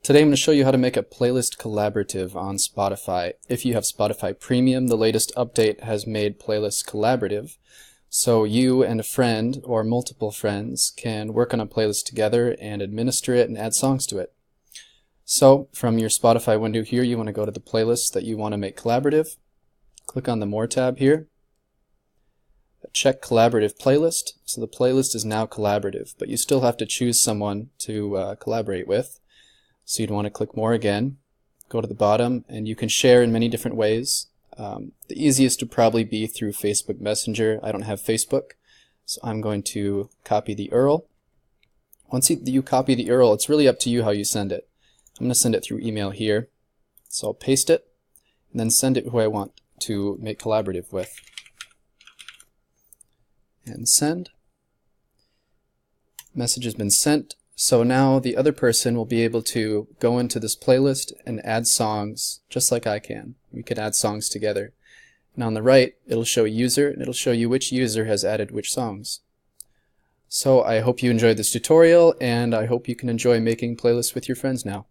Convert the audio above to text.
Today I'm going to show you how to make a playlist collaborative on Spotify. If you have Spotify Premium, the latest update has made playlists collaborative. So you and a friend or multiple friends can work on a playlist together and administer it and add songs to it. So from your Spotify window here, you want to go to the playlist that you want to make collaborative. Click on the More tab here. Check Collaborative Playlist. So the playlist is now collaborative, but you still have to choose someone to collaborate with. So you'd want to click More again, go to the bottom, and you can share in many different ways. The easiest would probably be through Facebook Messenger. I don't have Facebook, so I'm going to copy the URL. Once you copy the URL, it's really up to you how you send it. I'm going to send it through email here. So I'll paste it, and then send it who I want to make collaborative with. And send. Message has been sent. So now the other person will be able to go into this playlist and add songs just like I can. We could add songs together. And on the right, it'll show user, and it'll show you which user has added which songs. So I hope you enjoyed this tutorial, and I hope you can enjoy making playlists with your friends now.